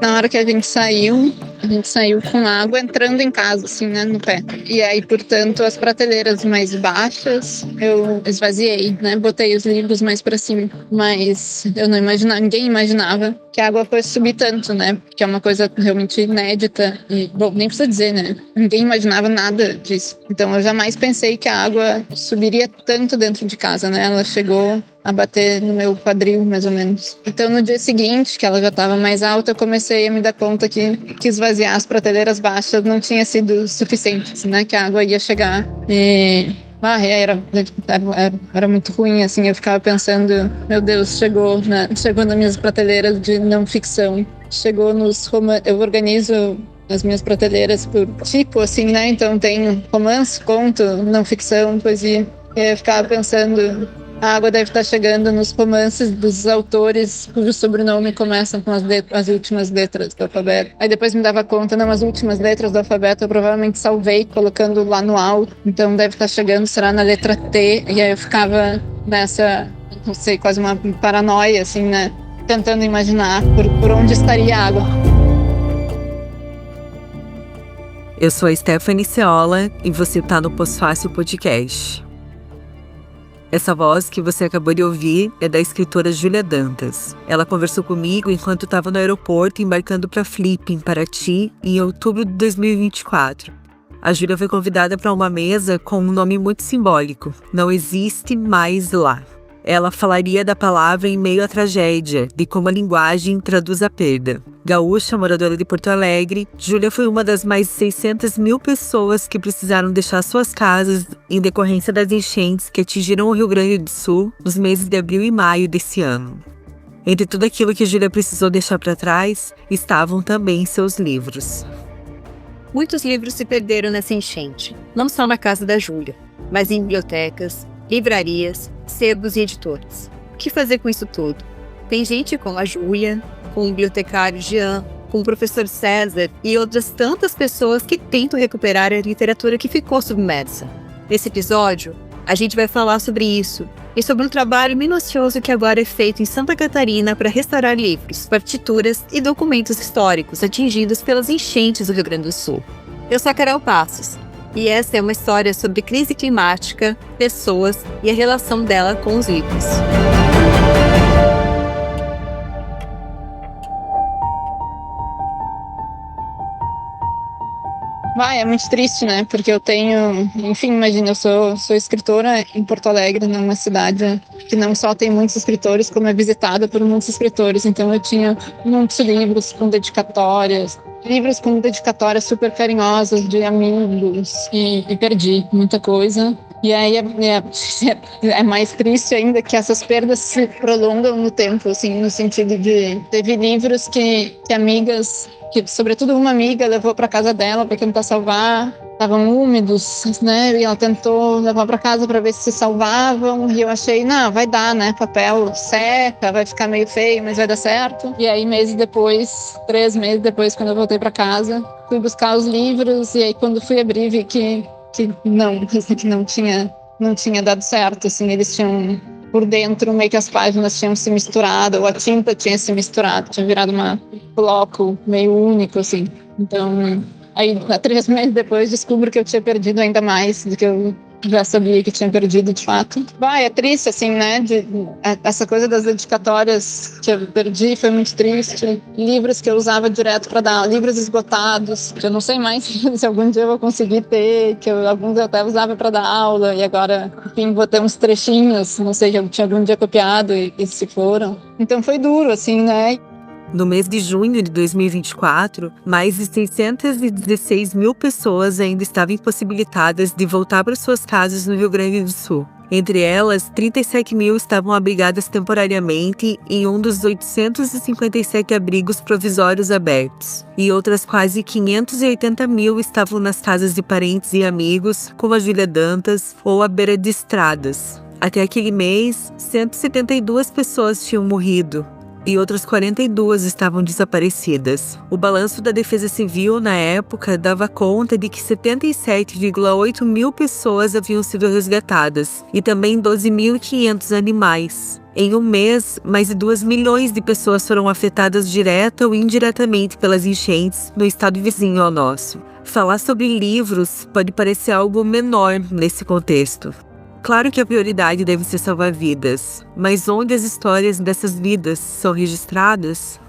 na hora que a gente saiu com água entrando em casa, assim, né, no pé. E aí, portanto, as prateleiras mais baixas eu esvaziei, né, botei os livros mais pra cima. Mas eu não imaginava, ninguém imaginava que a água fosse subir tanto, né, porque é uma coisa realmente inédita. E, bom, nem precisa dizer, né, ninguém imaginava nada disso. Então eu jamais pensei que a água subiria tanto dentro de casa, né, ela chegou a bater no meu quadril, mais ou menos. Então, no dia seguinte, que ela já estava mais alta, eu comecei a me dar conta que esvaziar as prateleiras baixas não tinha sido suficiente, né? Que a água ia chegar e... era muito ruim, assim. Eu ficava pensando, meu Deus, chegou nas minhas prateleiras de não ficção. Chegou nos romances. Eu organizo as minhas prateleiras por tipo, assim, né? Então, tem romance, conto, não ficção, poesia. E eu ficava pensando... A água deve estar chegando nos romances dos autores cujo sobrenome começam com as últimas letras do alfabeto. Aí depois me dava conta, não, as últimas letras do alfabeto eu provavelmente salvei colocando lá no alto. Então deve estar chegando, será na letra T. E aí eu ficava nessa, não sei, quase uma paranoia, assim, né? Tentando imaginar por onde estaria a água. Eu sou a Stephanie Ceola e você tá no Pós-Fácil Podcast. Essa voz que você acabou de ouvir é da escritora Júlia Dantas. Ela conversou comigo enquanto estava no aeroporto embarcando para Flip, em Paraty, em outubro de 2024. A Júlia foi convidada para uma mesa com um nome muito simbólico: Não Existe Mais Lá. Ela falaria da palavra em meio à tragédia, de como a linguagem traduz a perda. Gaúcha, moradora de Porto Alegre, Júlia foi uma das mais de 600 mil pessoas que precisaram deixar suas casas em decorrência das enchentes que atingiram o Rio Grande do Sul nos meses de abril e maio desse ano. Entre tudo aquilo que Júlia precisou deixar para trás, estavam também seus livros. Muitos livros se perderam nessa enchente, não só na casa da Júlia, mas em bibliotecas, livrarias, sebos e editoras. O que fazer com isso tudo? Tem gente como a Júlia, com o bibliotecário Jean, com o professor César e outras tantas pessoas que tentam recuperar a literatura que ficou submersa. Nesse episódio, a gente vai falar sobre isso e sobre um trabalho minucioso que agora é feito em Santa Catarina para restaurar livros, partituras e documentos históricos atingidos pelas enchentes do Rio Grande do Sul. Eu sou a Carol Passos. E essa é uma história sobre crise climática, pessoas e a relação dela com os livros. É muito triste, né? Porque eu tenho... Enfim, imagina, eu sou escritora em Porto Alegre, numa cidade que não só tem muitos escritores, como é visitada por muitos escritores. Então eu tinha muitos livros com dedicatórias, super carinhosas de amigos, e perdi muita coisa. E aí é mais triste ainda que essas perdas se prolongam no tempo, assim, no sentido de... Teve livros que amigas... que sobretudo uma amiga levou para casa dela para tentar salvar, estavam úmidos, né? E ela tentou levar para casa para ver se salvavam. E eu achei, não, vai dar, né? Papel seca, vai ficar meio feio, mas vai dar certo. E aí 3 meses depois, quando eu voltei para casa, fui buscar os livros e aí quando fui abrir vi que não tinha dado certo, assim, eles tinham por dentro, meio que as páginas tinham se misturado, ou a tinta tinha se misturado, tinha virado um bloco meio único, assim. Então, aí, 3 meses depois, descubro que eu tinha perdido ainda mais do que eu já sabia que tinha perdido, de fato. É triste, assim, né? Essa coisa das dedicatórias que eu perdi foi muito triste. Livros que eu usava direto para dar, livros esgotados, que eu não sei mais se algum dia eu vou conseguir ter, alguns eu até usava para dar aula, e agora, enfim, botei uns trechinhos, não sei, eu tinha algum dia copiado e se foram. Então foi duro, assim, né? No mês de junho de 2024, mais de 616 mil pessoas ainda estavam impossibilitadas de voltar para suas casas no Rio Grande do Sul. Entre elas, 37 mil estavam abrigadas temporariamente em um dos 857 abrigos provisórios abertos, e outras quase 580 mil estavam nas casas de parentes e amigos, como a Júlia Dantas, ou à beira de estradas. Até aquele mês, 172 pessoas tinham morrido. e outras 42 estavam desaparecidas. O balanço da Defesa Civil, na época, dava conta de que 77,8 mil pessoas haviam sido resgatadas e também 12.500 animais. Em um mês, mais de 2 milhões de pessoas foram afetadas direta ou indiretamente pelas enchentes no estado vizinho ao nosso. Falar sobre livros pode parecer algo menor nesse contexto. Claro que a prioridade deve ser salvar vidas, mas onde as histórias dessas vidas são registradas?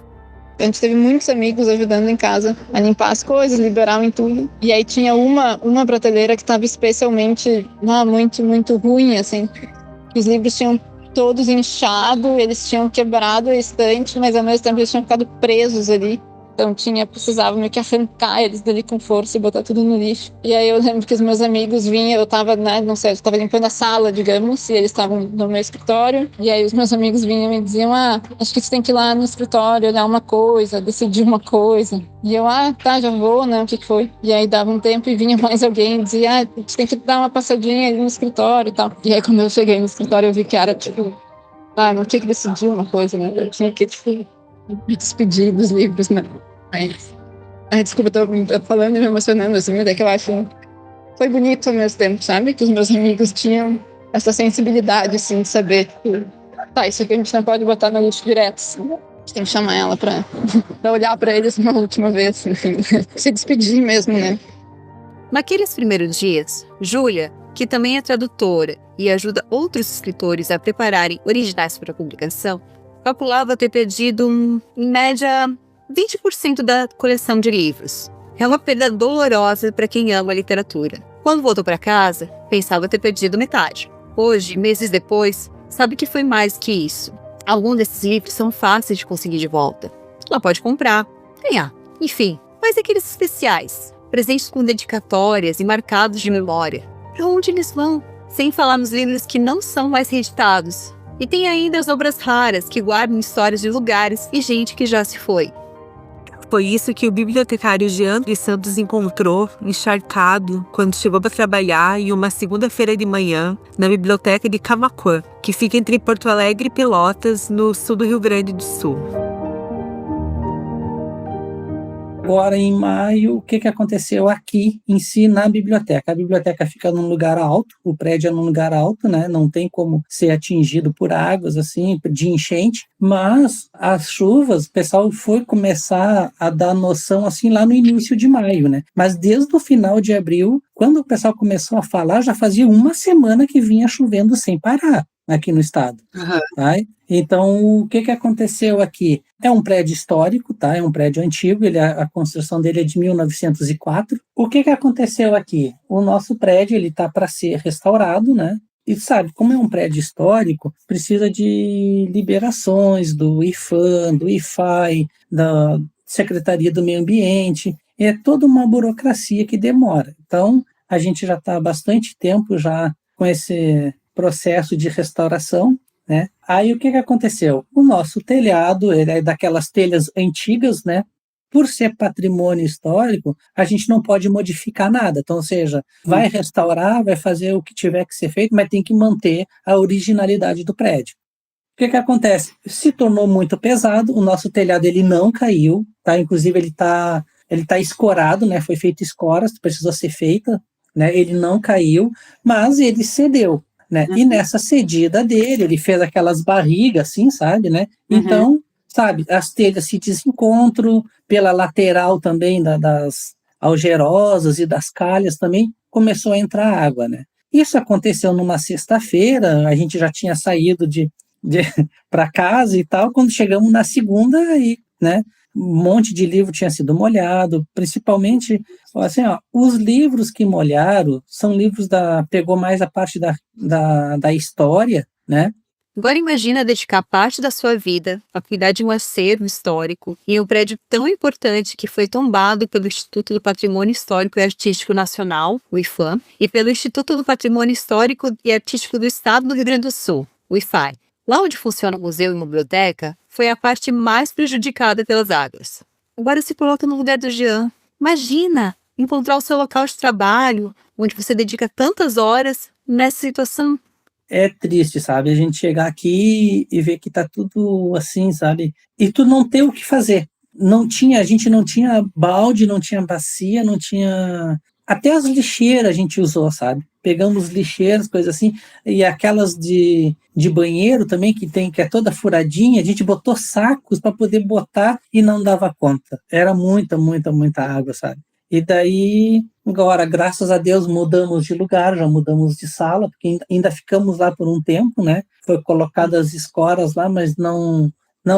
A gente teve muitos amigos ajudando em casa a limpar as coisas, liberar o entulho. E aí tinha uma prateleira que estava especialmente muito ruim, assim. Os livros tinham todos inchados, eles tinham quebrado a estante, mas ao mesmo tempo eles tinham ficado presos ali. Então precisava meio que arrancar eles dali com força e botar tudo no lixo. E aí eu lembro que os meus amigos vinham, eu tava, não sei, eu tava limpando a sala, digamos, e eles estavam no meu escritório. E aí os meus amigos vinham e diziam, acho que você tem que ir lá no escritório, olhar uma coisa, decidir uma coisa. E eu, tá, já vou, né, o que foi? E aí dava um tempo e vinha mais alguém e dizia, você tem que dar uma passadinha ali no escritório e tal. E aí quando eu cheguei no escritório eu vi que era, não tinha que decidir uma coisa, né, eu tinha que, me despedir dos livros, né. Mas, desculpa, tô falando e me emocionando, assim, mas é que eu acho foi bonito ao mesmo tempo, sabe? Que os meus amigos tinham essa sensibilidade, assim, de saber que, isso aqui a gente não pode botar no lixo direto, assim. A gente tem que chamar ela pra olhar pra eles uma última vez, enfim, se despedir mesmo, né? Naqueles primeiros dias, Júlia, que também é tradutora e ajuda outros escritores a prepararem originais para a publicação, calculava ter perdido, em média, 20% da coleção de livros. É uma perda dolorosa para quem ama a literatura. Quando voltou para casa, pensava ter perdido metade. Hoje, meses depois, sabe que foi mais que isso. Alguns desses livros são fáceis de conseguir de volta. Ela pode comprar, ganhar, enfim. Mas aqueles especiais, presentes com dedicatórias e marcados de memória, para onde eles vão? Sem falar nos livros que não são mais reeditados. E tem ainda as obras raras que guardam histórias de lugares e gente que já se foi. Foi isso que o bibliotecário Jean dos Santos encontrou, encharcado, quando chegou para trabalhar em uma segunda-feira de manhã na biblioteca de Camaquã, que fica entre Porto Alegre e Pelotas, no sul do Rio Grande do Sul. Agora, em maio, o que aconteceu aqui em si na biblioteca? A biblioteca fica num lugar alto, o prédio é num lugar alto, né? Não tem como ser atingido por águas, assim, de enchente, mas as chuvas, o pessoal foi começar a dar noção, assim, lá no início de maio, né? Mas desde o final de abril, quando o pessoal começou a falar, já fazia uma semana que vinha chovendo sem parar aqui no estado. Uhum. Tá? Então, o que aconteceu aqui? É um prédio histórico, tá? É um prédio antigo, a construção dele é de 1904. O que aconteceu aqui? O nosso prédio está para ser restaurado, né? E sabe, como é um prédio histórico, precisa de liberações do IFAM, do IFAI, da Secretaria do Meio Ambiente. É toda uma burocracia que demora. Então, a gente já está há bastante tempo já com esse processo de restauração, né? Aí o que aconteceu? O nosso telhado, ele é daquelas telhas antigas, né? Por ser patrimônio histórico, a gente não pode modificar nada. Então, ou seja, vai restaurar, vai fazer o que tiver que ser feito, mas tem que manter a originalidade do prédio. O que acontece? Se tornou muito pesado, o nosso telhado ele não caiu, tá? Inclusive ele tá escorado, né? Foi feito escoras, precisou ser feita, né? Ele não caiu, mas ele cedeu. Né? E nessa cedida dele, ele fez aquelas barrigas, assim, sabe, né? Então, sabe, as telhas se desencontram, pela lateral também das algerosas e das calhas também começou a entrar água, né? Isso aconteceu numa sexta-feira, a gente já tinha saído para casa e tal, quando chegamos na segunda, aí, né? Um monte de livro tinha sido molhado, principalmente, assim, os livros que molharam são livros pegou mais a parte da história, né? Agora imagina dedicar parte da sua vida a cuidar de um acervo histórico em um prédio tão importante que foi tombado pelo Instituto do Patrimônio Histórico e Artístico Nacional, o IFAM, e pelo Instituto do Patrimônio Histórico e Artístico do Estado do Rio Grande do Sul, o IFAI. Lá onde funciona o museu e biblioteca, foi a parte mais prejudicada pelas águas. Agora se coloca no lugar do Jean. Imagina encontrar o seu local de trabalho, onde você dedica tantas horas, nessa situação. é triste, sabe? A gente chegar aqui e ver que tá tudo assim, sabe? E tu não ter o que fazer. A gente não tinha balde, não tinha bacia, não tinha... Até as lixeiras a gente usou, sabe? Pegamos lixeiras, coisas assim, e aquelas de banheiro também, que é toda furadinha, a gente botou sacos para poder botar e não dava conta. Era muita água, sabe? E daí, agora, graças a Deus, mudamos de lugar, já mudamos de sala, porque ainda ficamos lá por um tempo, né? Foi colocadas as escoras lá, mas não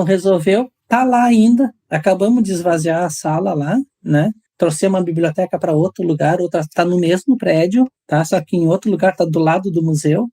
resolveu. Tá lá ainda, acabamos de esvaziar a sala lá, né? Trouxemos uma biblioteca para outro lugar, outra está no mesmo prédio, tá? Só que em outro lugar, está do lado do museu.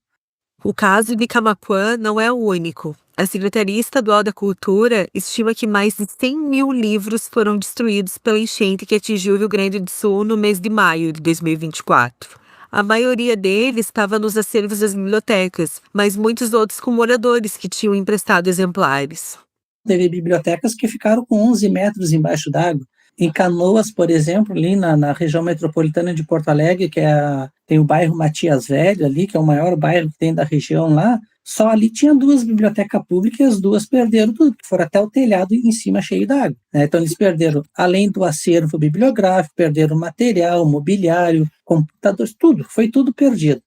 O caso de Camaquã não é o único. A Secretaria Estadual da Cultura estima que mais de 100 mil livros foram destruídos pela enchente que atingiu o Rio Grande do Sul no mês de maio de 2024. A maioria deles estava nos acervos das bibliotecas, mas muitos outros com moradores que tinham emprestado exemplares. Teve bibliotecas que ficaram com 11 metros embaixo d'água. Em Canoas, por exemplo, ali na região metropolitana de Porto Alegre, tem o bairro Matias Velho ali, que é o maior bairro que tem da região lá, só ali tinha 2 bibliotecas públicas e as 2 perderam tudo, foram até o telhado em cima cheio d'água, né? Então eles perderam, além do acervo bibliográfico, perderam material, mobiliário, computadores, tudo, foi tudo perdido.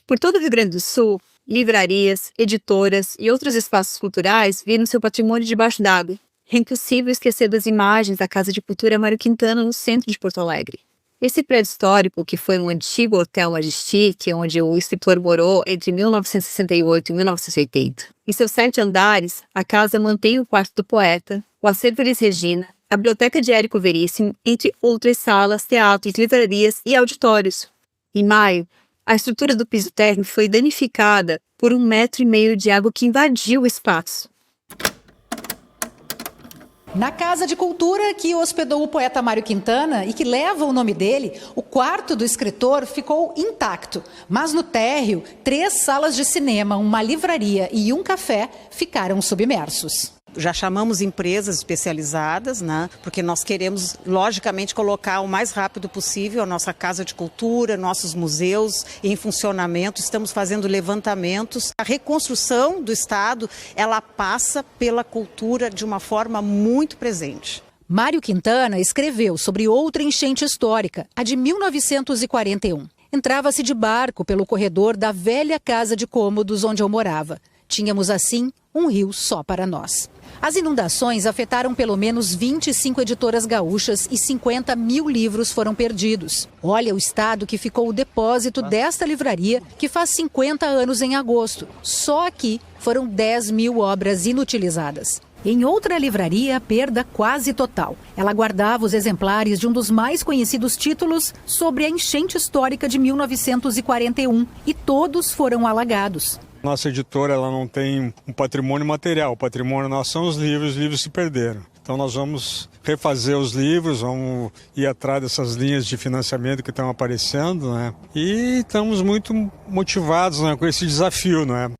Por todo o Rio Grande do Sul, livrarias, editoras e outros espaços culturais viram seu patrimônio debaixo d'água. É impossível esquecer das imagens da Casa de Cultura Mário Quintana no centro de Porto Alegre. Esse prédio histórico, que foi um antigo Hotel Majestic, onde o escritor morou entre 1968 e 1980. Em seus 7 andares, a casa mantém o quarto do poeta, o acervo Elis Regina, a biblioteca de Érico Veríssimo, entre outras salas, teatros, livrarias e auditórios. Em maio, a estrutura do piso térreo foi danificada por 1,5 metro de água que invadiu o espaço. Na Casa de Cultura que hospedou o poeta Mário Quintana e que leva o nome dele, o quarto do escritor ficou intacto. Mas no térreo, 3 salas de cinema, uma livraria e um café ficaram submersos. Já chamamos empresas especializadas, né? Porque nós queremos, logicamente, colocar o mais rápido possível a nossa Casa de Cultura, nossos museus em funcionamento. Estamos fazendo levantamentos. A reconstrução do Estado, ela passa pela cultura de uma forma muito presente. Mário Quintana escreveu sobre outra enchente histórica, a de 1941. Entrava-se de barco pelo corredor da velha casa de cômodos onde eu morava. Tínhamos, assim, um rio só para nós. As inundações afetaram pelo menos 25 editoras gaúchas e 50 mil livros foram perdidos. Olha o estado que ficou o depósito desta livraria, que faz 50 anos em agosto. Só aqui foram 10 mil obras inutilizadas. Em outra livraria, a perda quase total. Ela guardava os exemplares de um dos mais conhecidos títulos sobre a enchente histórica de 1941 e todos foram alagados. Nossa editora ela não tem um patrimônio material, o patrimônio nosso são os livros se perderam. Então nós vamos refazer os livros, vamos ir atrás dessas linhas de financiamento que estão aparecendo, né? E estamos muito motivados, né, com esse desafio, né?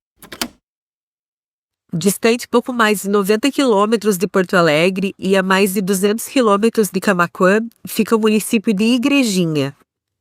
Distante pouco mais de 90 quilômetros de Porto Alegre e a mais de 200 quilômetros de Camaquã, fica o município de Igrejinha.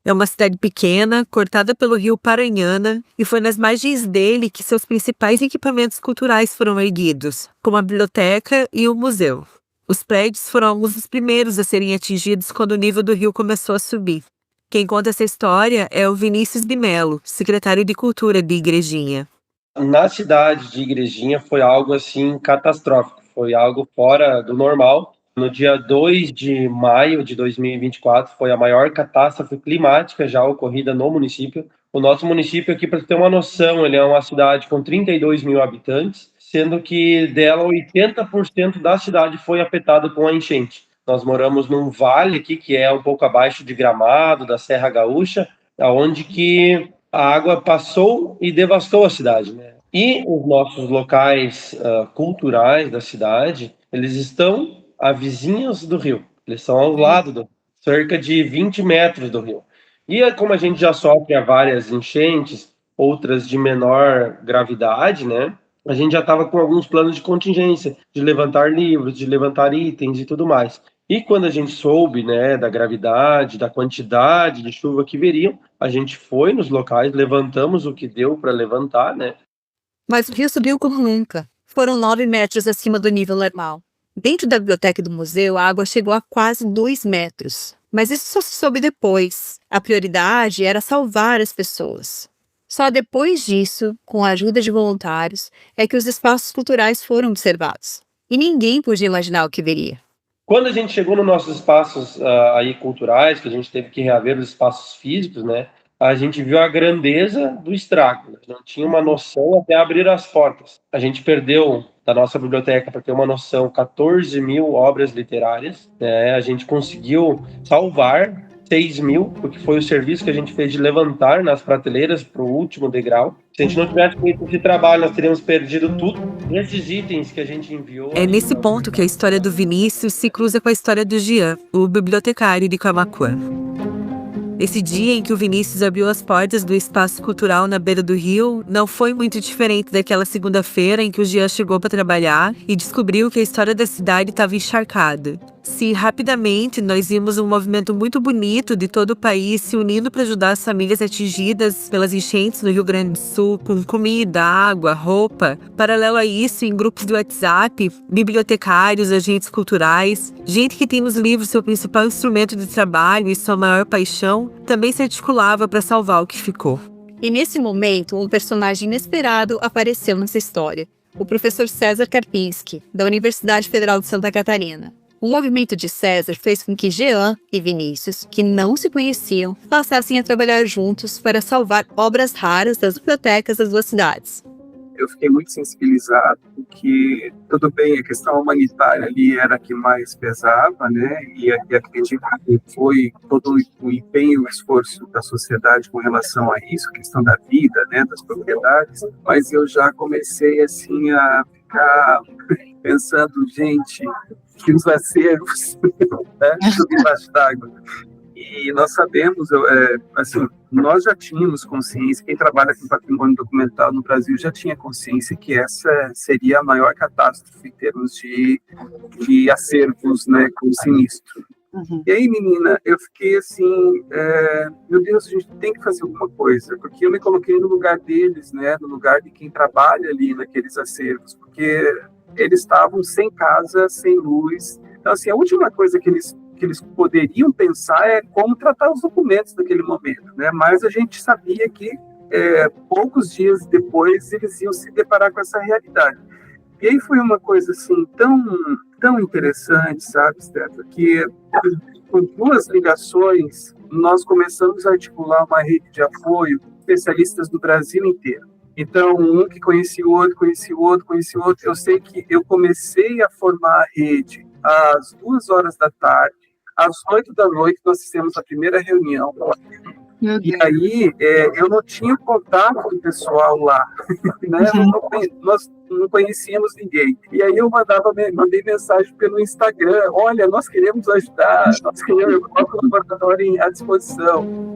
É uma cidade pequena, cortada pelo rio Paranhana, e foi nas margens dele que seus principais equipamentos culturais foram erguidos, como a biblioteca e o museu. Os prédios foram alguns dos primeiros a serem atingidos quando o nível do rio começou a subir. Quem conta essa história é o Vinícius de Melo, secretário de Cultura de Igrejinha. Na cidade de Igrejinha foi algo assim catastrófico, foi algo fora do normal. No dia 2 de maio de 2024 foi a maior catástrofe climática já ocorrida no município. O nosso município aqui, para ter uma noção, ele é uma cidade com 32 mil habitantes, sendo que dela 80% da cidade foi afetada com a enchente. Nós moramos num vale aqui que é um pouco abaixo de Gramado, da Serra Gaúcha, onde que a água passou e devastou a cidade, né? E os nossos locais culturais da cidade, eles estão a vizinhos do rio, eles são ao lado do cerca de 20 metros do rio. E como a gente já sofre várias enchentes, outras de menor gravidade, né? A gente já estava com alguns planos de contingência, de levantar livros, de levantar itens e tudo mais. E quando a gente soube, né, da gravidade, da quantidade de chuva que viriam, a gente foi nos locais, levantamos o que deu para levantar, né? Mas o rio subiu como nunca. Foram 9 metros acima do nível normal. Dentro da biblioteca do museu, a água chegou a quase 2 metros. Mas isso só se soube depois. A prioridade era salvar as pessoas. Só depois disso, com a ajuda de voluntários, é que os espaços culturais foram observados. E ninguém podia imaginar o que viria. Quando a gente chegou nos nossos espaços aí culturais, que a gente teve que reaver os espaços físicos, né, a gente viu a grandeza do estrago. Né? Não tinha uma noção até abrir as portas. A gente perdeu da nossa biblioteca, para ter uma noção, 14 mil obras literárias. Né? A gente conseguiu salvar 6 mil, porque foi o serviço que a gente fez de levantar nas prateleiras para o último degrau. Se a gente não tivesse feito esse trabalho, nós teríamos perdido tudo. Esses itens que a gente enviou... É nesse ponto que a história do Vinícius se cruza com a história do Jean, o bibliotecário de Camaquã. Esse dia em que o Vinícius abriu as portas do espaço cultural na beira do rio não foi muito diferente daquela segunda-feira em que o Jean chegou para trabalhar e descobriu que a história da cidade estava encharcada. Se rapidamente nós vimos um movimento muito bonito de todo o país se unindo para ajudar as famílias atingidas pelas enchentes no Rio Grande do Sul, com comida, água, roupa. Paralelo a isso, em grupos do WhatsApp, bibliotecários, agentes culturais, gente que tem nos livros seu principal instrumento de trabalho e sua maior paixão, também se articulava para salvar o que ficou. E nesse momento, um personagem inesperado apareceu nessa história. O professor César Karpinski, da Universidade Federal de Santa Catarina. O movimento de César fez com que Jean e Vinícius, que não se conheciam, passassem a trabalhar juntos para salvar obras raras das bibliotecas das duas cidades. Eu fiquei muito sensibilizado, porque, tudo bem, a questão humanitária ali era a que mais pesava, né? E acredito que foi todo o empenho, o esforço da sociedade com relação a isso, a questão da vida, né? Das propriedades. Mas eu já comecei, assim, a ficar pensando, gente, que os acervos, né? Tudo embaixo d'água. E nós sabemos, assim, nós já tínhamos consciência, quem trabalha com patrimônio documental no Brasil já tinha consciência que essa seria a maior catástrofe em termos de acervos, né, com sinistro. Uhum. E aí, menina, eu fiquei assim, meu Deus, a gente tem que fazer alguma coisa, porque eu me coloquei no lugar deles, né, no lugar de quem trabalha ali naqueles acervos, porque eles estavam sem casa, sem luz. Então, assim, a última coisa que eles poderiam pensar é como tratar os documentos naquele momento, né? Mas a gente sabia que poucos dias depois eles iam se deparar com essa realidade. E aí foi uma coisa assim tão interessante, sabe, Stefan, que com 2 ligações nós começamos a articular uma rede de apoio, especialistas do Brasil inteiro. Então, um que conhecia o outro. Eu sei que eu comecei a formar a rede às 2 horas da tarde. Às 8 da noite, nós fizemos a primeira reunião. E aí, eu não tinha contato com o pessoal lá, né? Nós não conhecíamos ninguém. E aí eu mandei mensagem pelo Instagram: olha, nós queremos ajudar, nós queremos uma colaboradora à disposição.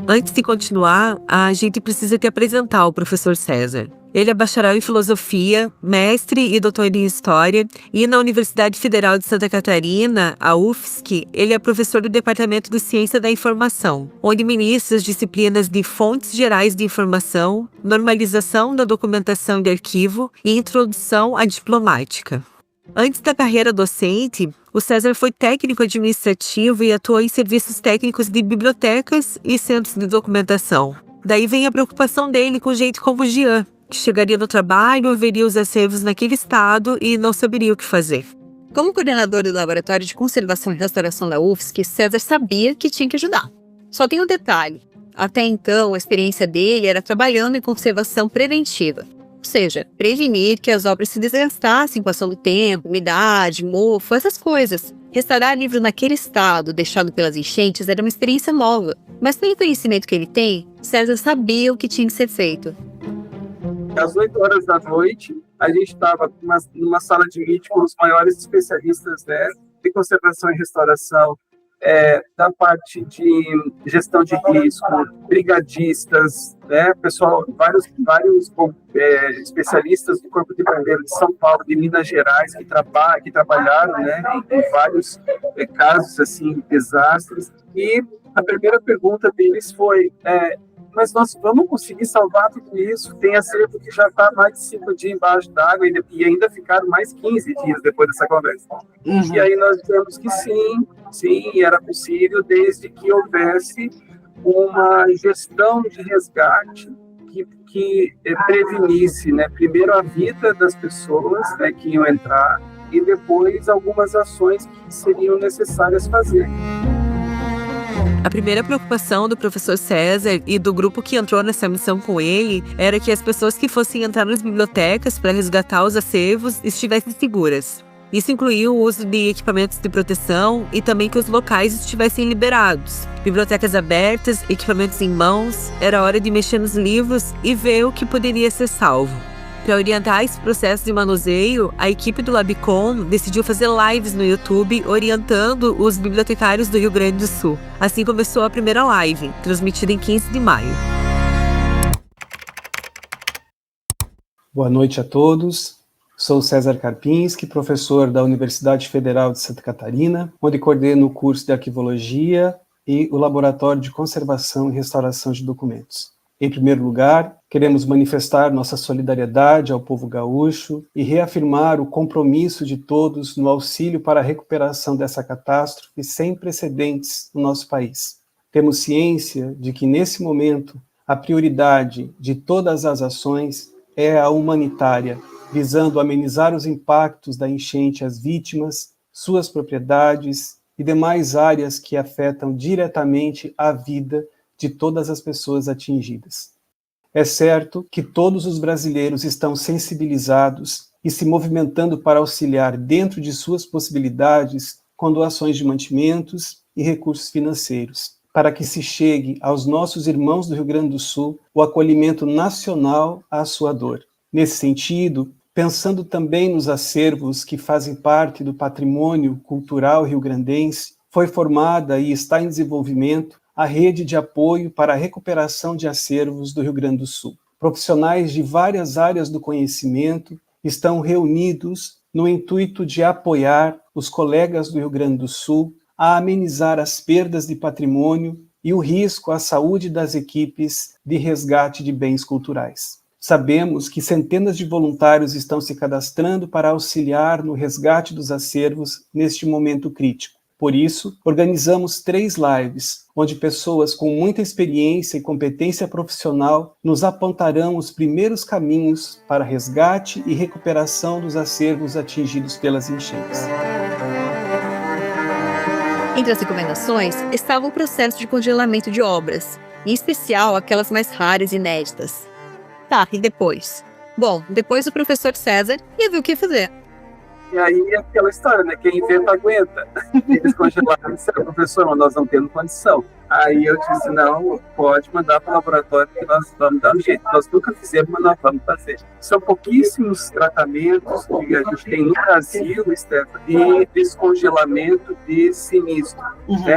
Antes de continuar, a gente precisa te apresentar o professor César. Ele é bacharel em filosofia, mestre e doutor em história, e na Universidade Federal de Santa Catarina, a UFSC, ele é professor do Departamento de Ciência da Informação, onde ministra as disciplinas de Fontes Gerais de Informação, Normalização da Documentação de Arquivo e Introdução à Diplomática. Antes da carreira docente, o César foi técnico administrativo e atuou em serviços técnicos de bibliotecas e centros de documentação. Daí vem a preocupação dele com gente como o Jean, que chegaria no trabalho, veria os acervos naquele estado e não saberia o que fazer. Como coordenador do Laboratório de Conservação e Restauração da UFSC, César sabia que tinha que ajudar. Só tem um detalhe. Até então, a experiência dele era trabalhando em conservação preventiva. Ou seja, prevenir que as obras se desgastassem com a ação do tempo, umidade, mofo, essas coisas. Restaurar livro naquele estado, deixado pelas enchentes, era uma experiência nova. Mas pelo conhecimento que ele tem, César sabia o que tinha que ser feito. Às 8 horas da noite, a gente estava numa sala de meeting com os maiores especialistas, né, de conservação e restauração da parte de gestão de risco, brigadistas, né, pessoal, vários especialistas do Corpo de Bombeiros de São Paulo, de Minas Gerais, que trabalharam, né, em vários casos, assim, desastres. E a primeira pergunta deles foi, mas nós vamos conseguir salvar tudo isso? Tem acervo que já está mais de 5 dias embaixo d'água e ainda ficaram mais 15 dias depois dessa conversa. E aí nós dizemos que sim, era possível, desde que houvesse uma gestão de resgate que prevenisse, né, primeiro a vida das pessoas, né, que iam entrar, e depois algumas ações que seriam necessárias fazer. A primeira preocupação do professor César e do grupo que entrou nessa missão com ele era que as pessoas que fossem entrar nas bibliotecas para resgatar os acervos estivessem seguras. Isso incluía o uso de equipamentos de proteção e também que os locais estivessem liberados. Bibliotecas abertas, equipamentos em mãos, era hora de mexer nos livros e ver o que poderia ser salvo. Para orientar esse processo de manuseio, a equipe do Labicon decidiu fazer lives no YouTube orientando os bibliotecários do Rio Grande do Sul. Assim começou a primeira live, transmitida em 15 de maio. Boa noite a todos. Sou César Karpinski, professor da Universidade Federal de Santa Catarina, onde coordeno o curso de Arquivologia e o Laboratório de Conservação e Restauração de Documentos. Em primeiro lugar, queremos manifestar nossa solidariedade ao povo gaúcho e reafirmar o compromisso de todos no auxílio para a recuperação dessa catástrofe sem precedentes no nosso país. Temos ciência de que, nesse momento, a prioridade de todas as ações é a humanitária, visando amenizar os impactos da enchente às vítimas, suas propriedades e demais áreas que afetam diretamente a vida de todas as pessoas atingidas. É certo que todos os brasileiros estão sensibilizados e se movimentando para auxiliar dentro de suas possibilidades com doações de mantimentos e recursos financeiros, para que se chegue aos nossos irmãos do Rio Grande do Sul o acolhimento nacional à sua dor. Nesse sentido, pensando também nos acervos que fazem parte do patrimônio cultural rio-grandense, foi formada e está em desenvolvimento a rede de apoio para a recuperação de acervos do Rio Grande do Sul. Profissionais de várias áreas do conhecimento estão reunidos no intuito de apoiar os colegas do Rio Grande do Sul a amenizar as perdas de patrimônio e o risco à saúde das equipes de resgate de bens culturais. Sabemos que centenas de voluntários estão se cadastrando para auxiliar no resgate dos acervos neste momento crítico. Por isso, organizamos 3 lives, onde pessoas com muita experiência e competência profissional nos apontarão os primeiros caminhos para resgate e recuperação dos acervos atingidos pelas enchentes. Entre as recomendações estava o processo de congelamento de obras, em especial aquelas mais raras e inéditas. Tá, e depois? Bom, depois o professor César ia ver o que fazer. E aí é aquela história, né? Quem inventa aguenta. Eles congelaram e disseram, professor, mas nós não temos condição. Aí eu disse, não, pode mandar para o laboratório que nós vamos dar um jeito. Nós nunca fizemos, mas nós vamos fazer. São pouquíssimos tratamentos que a gente tem no Brasil, Stefan, de descongelamento de sinistro.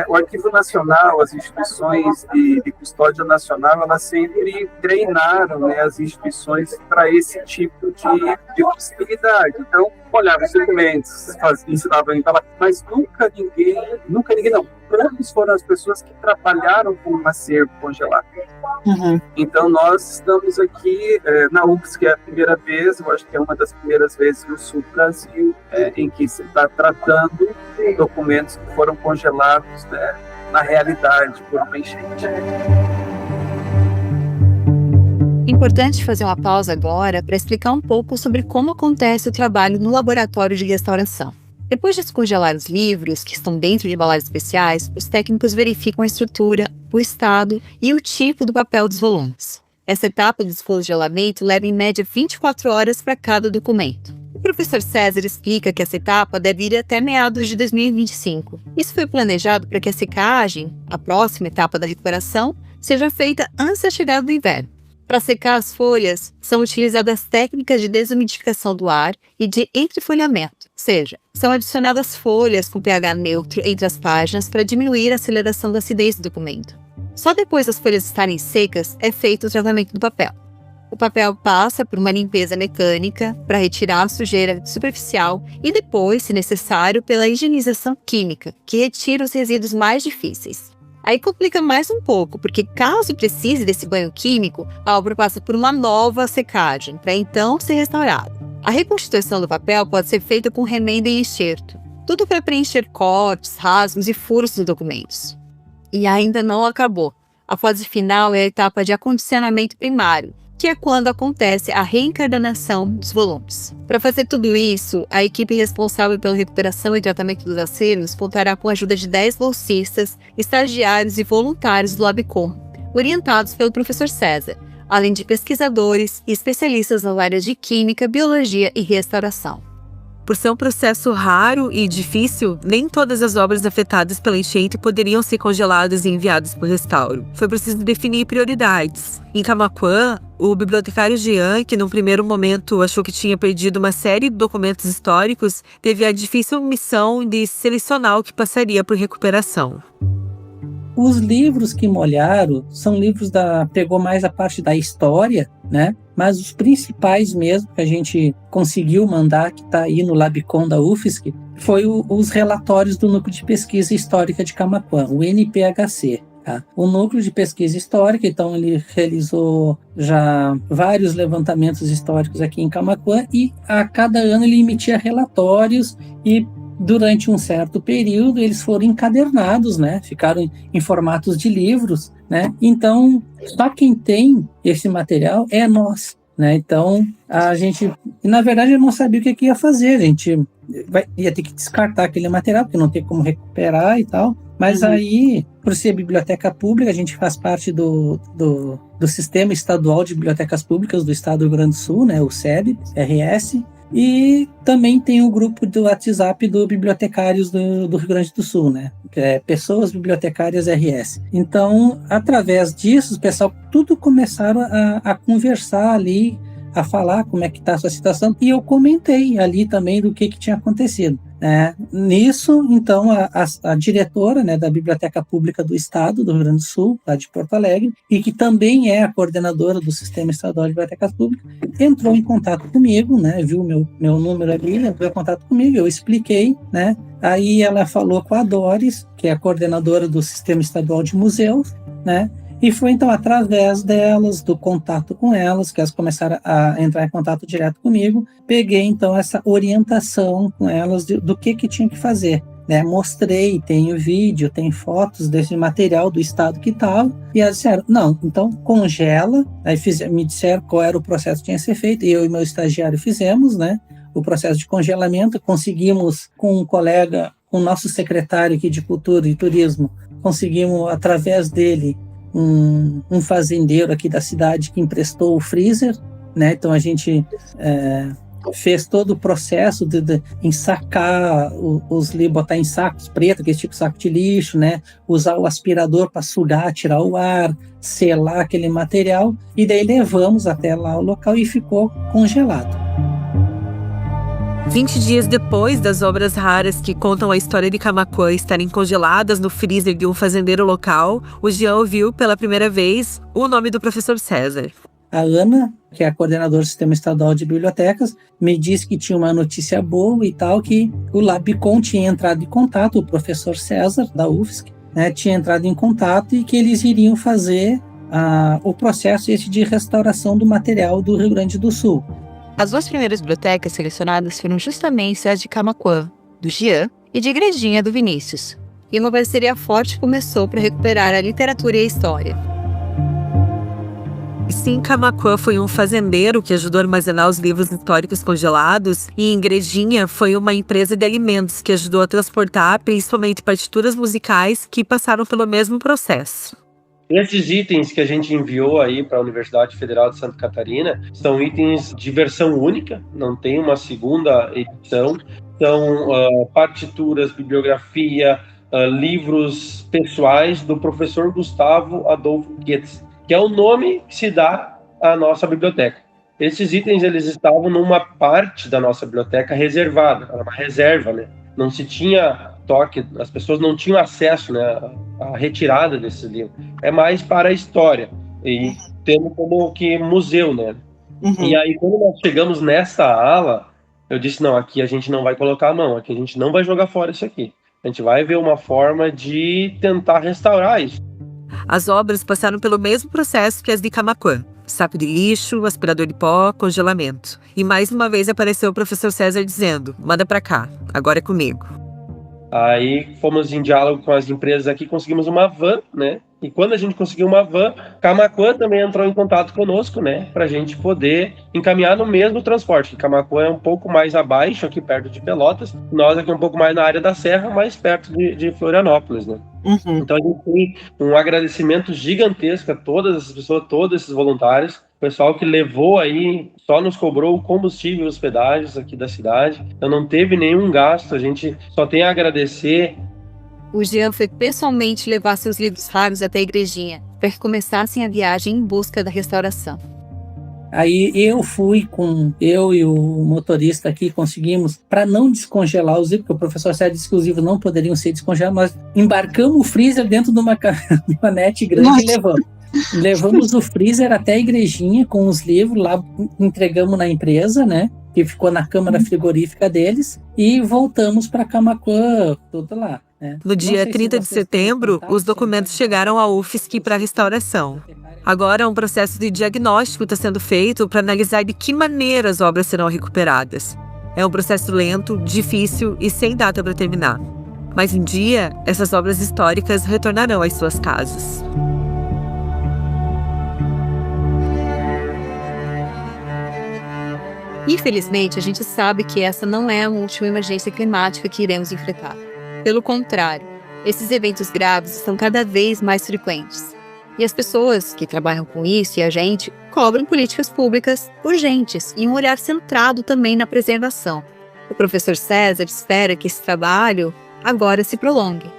O Arquivo Nacional, as instituições de custódia nacional, elas sempre treinaram, né, as instituições para esse tipo de possibilidade. Então, olhava os documentos, ensinavam a falar, mas nunca ninguém não. Poucos foram as pessoas que trabalharam com um acervo congelado. Então, nós estamos aqui na UFSC, que é a primeira vez, eu acho que é uma das primeiras vezes no sul do Brasil, em que se está tratando documentos que foram congelados, né, na realidade, por uma enchente. Importante fazer uma pausa agora para explicar um pouco sobre como acontece o trabalho no laboratório de restauração. Depois de descongelar os livros, que estão dentro de embalagens especiais, os técnicos verificam a estrutura, o estado e o tipo do papel dos volumes. Essa etapa de descongelamento leva em média 24 horas para cada documento. O professor César explica que essa etapa deve ir até meados de 2025. Isso foi planejado para que a secagem, a próxima etapa da recuperação, seja feita antes da chegada do inverno. Para secar as folhas, são utilizadas técnicas de desumidificação do ar e de entrefolhamento. seja, são adicionadas folhas com pH neutro entre as páginas para diminuir a aceleração da acidez do documento. Só depois das folhas estarem secas é feito o tratamento do papel. O papel passa por uma limpeza mecânica para retirar a sujeira superficial e depois, se necessário, pela higienização química, que retira os resíduos mais difíceis. Aí complica mais um pouco, porque caso precise desse banho químico, a obra passa por uma nova secagem, para então ser restaurada. A reconstituição do papel pode ser feita com remendo e enxerto, tudo para preencher cortes, rasgos e furos dos documentos. E ainda não acabou. A fase final é a etapa de acondicionamento primário, que é quando acontece a reencardenação dos volumes. Para fazer tudo isso, a equipe responsável pela recuperação e tratamento dos acervos contará com a ajuda de 10 bolsistas, estagiários e voluntários do LabCom, orientados pelo professor César, além de pesquisadores e especialistas nas áreas de Química, Biologia e Restauração. Por ser um processo raro e difícil, nem todas as obras afetadas pela enchente poderiam ser congeladas e enviadas para o restauro. Foi preciso definir prioridades. Em Camaquã, o bibliotecário Jean, que num primeiro momento achou que tinha perdido uma série de documentos históricos, teve a difícil missão de selecionar o que passaria por recuperação. Os livros que molharam são livros pegou mais a parte da história, né? Mas os principais mesmo que a gente conseguiu mandar, que está aí no LabCom da UFSC, foi os relatórios do Núcleo de Pesquisa Histórica de Camaquã, o NPHC. Tá? O Núcleo de Pesquisa Histórica, então, ele realizou já vários levantamentos históricos aqui em Camaquã e a cada ano ele emitia relatórios e durante um certo período eles foram encadernados, né? Ficaram em formatos de livros, né? Então, só quem tem esse material é nós, né? Então, a gente, na verdade, eu não sabia o que ia fazer, a gente ia ter que descartar aquele material, porque não tem como recuperar e tal, mas aí, por ser biblioteca pública, a gente faz parte do Sistema Estadual de Bibliotecas Públicas do Estado do Rio Grande do Sul, né? O SEB, RS, e também tem o grupo do WhatsApp do Bibliotecários do Rio Grande do Sul, né? Que é Pessoas Bibliotecárias RS. Então, através disso, os pessoal tudo começaram a conversar ali, a falar como é que está a sua situação, e eu comentei ali também do que tinha acontecido. Nisso, então, a diretora, né, da Biblioteca Pública do Estado do Rio Grande do Sul, lá de Porto Alegre, e que também é a coordenadora do Sistema Estadual de Bibliotecas Públicas, entrou em contato comigo, né, viu meu número ali, entrou em contato comigo, eu expliquei, né, aí ela falou com a Doris, que é a coordenadora do Sistema Estadual de Museus, né, e foi então através delas, do contato com elas, que elas começaram a entrar em contato direto comigo, peguei então essa orientação com elas do que tinha que fazer, né? Mostrei, tenho vídeo, tem fotos desse material do estado que estava, e elas disseram, não, então congela, aí me disseram qual era o processo que tinha que ser feito, e eu e meu estagiário fizemos, né? O processo de congelamento, conseguimos com um colega, com o nosso secretário aqui de Cultura e Turismo, conseguimos através dele um fazendeiro aqui da cidade que emprestou o freezer, né? Então a gente fez todo o processo de ensacar os livros, botar em sacos pretos, aquele tipo de saco de lixo, né? Usar o aspirador para sugar, tirar o ar, selar aquele material, e daí levamos até lá o local e ficou congelado. 20 dias depois das obras raras que contam a história de Camaquã estarem congeladas no freezer de um fazendeiro local, o Jean ouviu pela primeira vez o nome do professor César. A Ana, que é a coordenadora do Sistema Estadual de Bibliotecas, me disse que tinha uma notícia boa e tal, que o LabCom tinha entrado em contato, o professor César, da UFSC, né, tinha entrado em contato e que eles iriam fazer o processo esse de restauração do material do Rio Grande do Sul. As duas primeiras bibliotecas selecionadas foram justamente as de Camaquã, do Jean, e de Igrejinha, do Vinícius. E uma parceria forte começou para recuperar a literatura e a história. Sim, Camaquã foi um fazendeiro que ajudou a armazenar os livros históricos congelados, e Igrejinha foi uma empresa de alimentos que ajudou a transportar principalmente partituras musicais que passaram pelo mesmo processo. Esses itens que a gente enviou aí para a Universidade Federal de Santa Catarina são itens de versão única, não tem uma segunda edição. São partituras, bibliografia, livros pessoais do professor Gustavo Adolfo Goetz, que é o nome que se dá à nossa biblioteca. Esses itens, eles estavam numa parte da nossa biblioteca reservada, era uma reserva, né? Não se tinha toque, as pessoas não tinham acesso, né, à retirada desses livros. É mais para a história, e temos como que museu, né? E aí, quando nós chegamos nessa ala, eu disse, não, aqui a gente não vai colocar a mão, aqui a gente não vai jogar fora isso aqui. A gente vai ver uma forma de tentar restaurar isso. As obras passaram pelo mesmo processo que as de Camaquã. Saco de lixo, aspirador de pó, congelamento. E mais uma vez apareceu o professor César dizendo, manda pra cá, agora é comigo. Aí fomos em diálogo com as empresas aqui, conseguimos uma van, né? E quando a gente conseguiu uma van, Camaquã também entrou em contato conosco, né? Pra gente poder encaminhar no mesmo transporte. Camaquã é um pouco mais abaixo, aqui perto de Pelotas. Nós aqui um pouco mais na área da Serra, mais perto de Florianópolis, né? Então a gente tem um agradecimento gigantesco a todas essas pessoas, todos esses voluntários. O pessoal que levou aí, só nos cobrou o combustível e hospedagens aqui da cidade. Então não teve nenhum gasto, a gente só tem a agradecer. O Jean foi pessoalmente levar seus livros raros até a igrejinha, para que começassem a viagem em busca da restauração. Aí eu e o motorista aqui conseguimos, para não descongelar os livros, porque o professor César disse que os livros não poderiam ser descongelados, nós embarcamos o freezer dentro de uma caminhonete grande. E levamos o freezer até a igrejinha com os livros, lá entregamos na empresa, né, que ficou na câmara frigorífica deles, e voltamos para Camaquã, tudo lá. No dia 30 de setembro, os documentos chegaram à UFSC para restauração. Agora, um processo de diagnóstico está sendo feito para analisar de que maneira as obras serão recuperadas. É um processo lento, difícil e sem data para terminar. Mas um dia, essas obras históricas retornarão às suas casas. Infelizmente, a gente sabe que essa não é a última emergência climática que iremos enfrentar. Pelo contrário, esses eventos graves estão cada vez mais frequentes. E as pessoas que trabalham com isso e a gente cobram políticas públicas urgentes e um olhar centrado também na preservação. O professor César espera que esse trabalho agora se prolongue.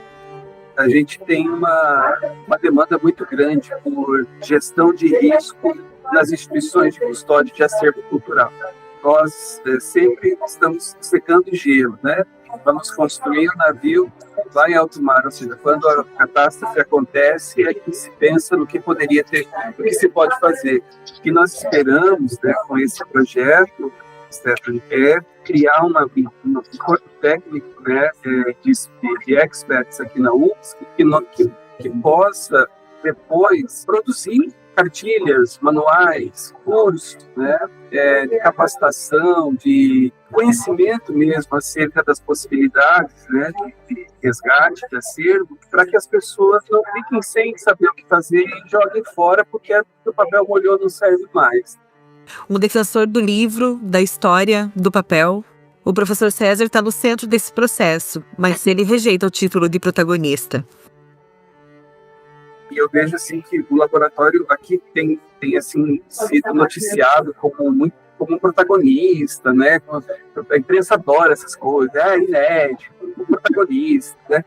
A gente tem uma demanda muito grande por gestão de risco nas instituições de custódia de acervo cultural. Nós sempre estamos secando gelo, né? Vamos construir um navio lá em alto mar, ou seja, quando a catástrofe acontece, aí se pensa no que poderia ter, o que se pode fazer. O que nós esperamos, né, com esse projeto, Stephanie, é criar um corpo técnico, né, de experts aqui na UFSC, que possa depois produzir cartilhas, manuais, cursos, né, de capacitação, de conhecimento mesmo acerca das possibilidades, né, de resgate, de acervo, para que as pessoas não fiquem sem saber o que fazer e joguem fora porque o papel molhou, não serve mais. Um defensor do livro, da história, do papel, o professor César está no centro desse processo, mas ele rejeita o título de protagonista. E eu vejo assim que o laboratório aqui tem assim sido noticiado como um protagonista, né? A imprensa adora essas coisas, inédito, o protagonista, né?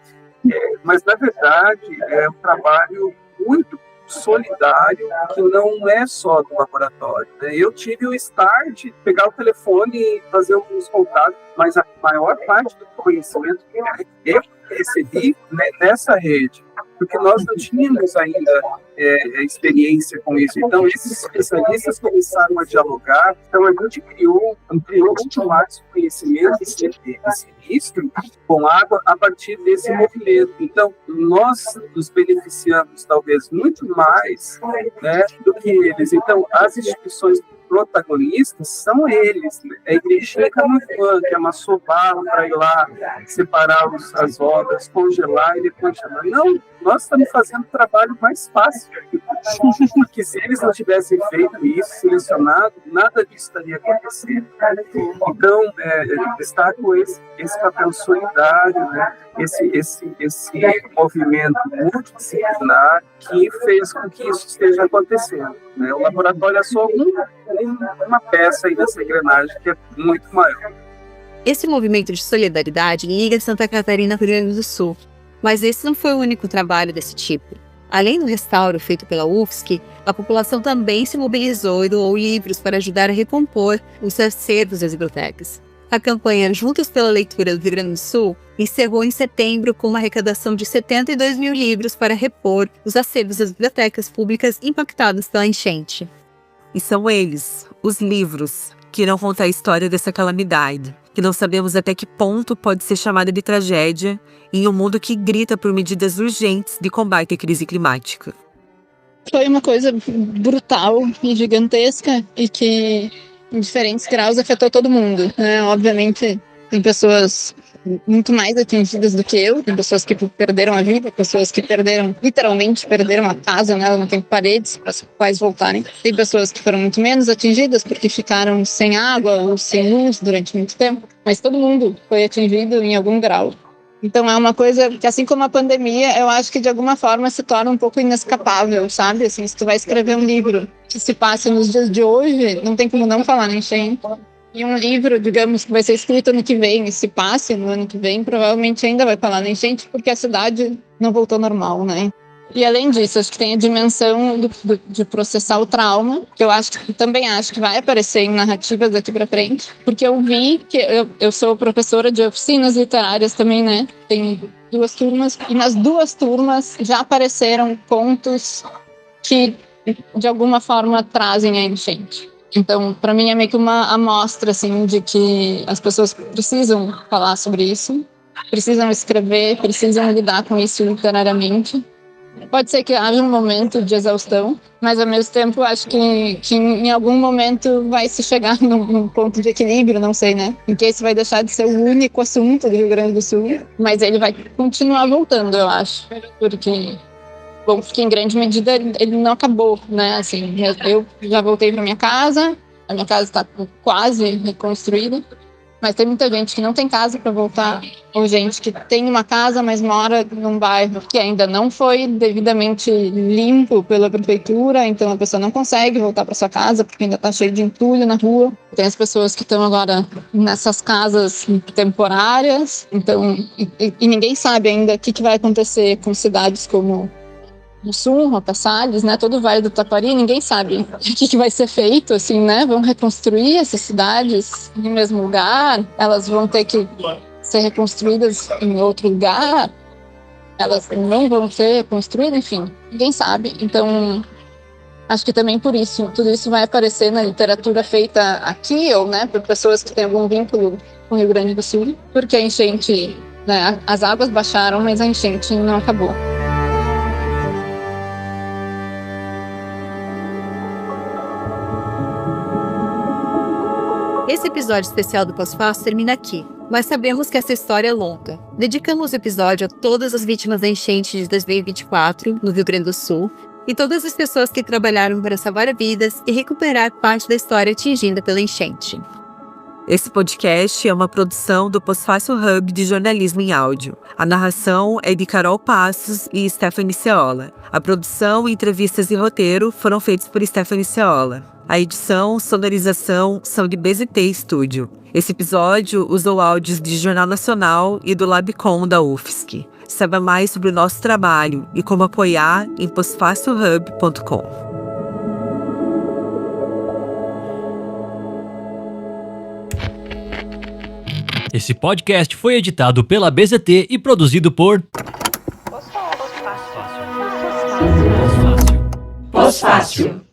Mas na verdade é um trabalho muito solidário que não é só do laboratório, né? Eu tive o start de pegar o telefone e fazer alguns contatos, mas a maior parte do conhecimento que eu recebi, né, nessa rede, porque nós não tínhamos ainda experiência com isso. Então, esses especialistas começaram a dialogar, então a gente criou muito mais conhecimento sinistro com água a partir desse movimento. Então, nós nos beneficiamos talvez muito mais, né, do que eles. Então, as instituições protagonistas são eles, né? A Igrejinha Camaquã, que amassou barro para ir lá separar as obras, congelar e decongelar. Não, nós estamos fazendo o trabalho mais fácil, porque se eles não tivessem feito isso, selecionado, nada disso estaria acontecendo. Então, destaco esse papel solidário, né? Esse movimento multidisciplinar que fez com que isso esteja acontecendo, né? O laboratório é só uma peça aí dessa engrenagem que é muito maior. Esse movimento de solidariedade liga Santa Catarina para o Rio Grande do Sul, mas esse não foi o único trabalho desse tipo. Além do restauro feito pela UFSC, a população também se mobilizou e doou livros para ajudar a recompor os acervos das bibliotecas. A campanha Juntos pela Leitura do Rio Grande do Sul encerrou em setembro com uma arrecadação de 72 mil livros para repor os acervos das bibliotecas públicas impactadas pela enchente. E são eles, os livros, que irão contar a história dessa calamidade, que não sabemos até que ponto pode ser chamada de tragédia em um mundo que grita por medidas urgentes de combate à crise climática. Foi uma coisa brutal e gigantesca e que, em diferentes graus, afetou todo mundo, né? Obviamente, tem pessoas muito mais atingidas do que eu, tem pessoas que perderam a vida, pessoas que literalmente perderam a casa, né? Não tem paredes para os quais voltarem. Tem pessoas que foram muito menos atingidas porque ficaram sem água ou sem luz durante muito tempo, mas todo mundo foi atingido em algum grau. Então é uma coisa que, assim como a pandemia, eu acho que de alguma forma se torna um pouco inescapável, sabe? Assim, se tu vai escrever um livro que se passa nos dias de hoje, não tem como não falar na enchente. E um livro, digamos, que vai ser escrito ano que vem, e se passe no ano que vem, provavelmente ainda vai falar na enchente, porque a cidade não voltou normal, né? E além disso, acho que tem a dimensão de processar o trauma, que também acho que vai aparecer em narrativas daqui para frente, porque eu vi que eu sou professora de oficinas literárias também, né? Tem 2 turmas, e nas 2 turmas já apareceram contos que, de alguma forma, trazem a enchente. Então, para mim, é meio que uma amostra, assim, de que as pessoas precisam falar sobre isso, precisam escrever, precisam lidar com isso literariamente. Pode ser que haja um momento de exaustão, mas ao mesmo tempo acho que em algum momento vai se chegar num ponto de equilíbrio, não sei, né? Em que esse vai deixar de ser o único assunto do Rio Grande do Sul, mas ele vai continuar voltando, eu acho. Porque em grande medida ele não acabou, né? Assim, eu já voltei para minha casa, a minha casa está quase reconstruída, mas tem muita gente que não tem casa para voltar, ou gente que tem uma casa, mas mora num bairro que ainda não foi devidamente limpo pela prefeitura, então a pessoa não consegue voltar para sua casa porque ainda está cheio de entulho na rua. Tem as pessoas que estão agora nessas casas temporárias, então e ninguém sabe ainda o que vai acontecer com cidades como no Sul, Roca Salles, né, todo o Vale do Taquari, ninguém sabe o que vai ser feito, assim, né, vão reconstruir essas cidades no mesmo lugar, elas vão ter que ser reconstruídas em outro lugar, elas não vão ser reconstruídas, enfim, ninguém sabe. Então, acho que também por isso, tudo isso vai aparecer na literatura feita aqui, ou, né, por pessoas que têm algum vínculo com o Rio Grande do Sul, porque a enchente, né, as águas baixaram, mas a enchente não acabou. Esse episódio especial do Pós-Fácil termina aqui, mas sabemos que essa história é longa. Dedicamos o episódio a todas as vítimas da enchente de 2024 no Rio Grande do Sul e todas as pessoas que trabalharam para salvar vidas e recuperar parte da história atingida pela enchente. Esse podcast é uma produção do Pós-Fácil Hub de jornalismo em áudio. A narração é de Carol Passos e Stephanie Ceola. A produção, entrevistas e roteiro foram feitos por Stephanie Ceola. A edição, sonorização são de BZT Studio. Esse episódio usou áudios de Jornal Nacional e do Labcom da UFSC. Saiba mais sobre o nosso trabalho e como apoiar em postfacilhub.com. Esse podcast foi editado pela BZT e produzido por Pós-Fácil.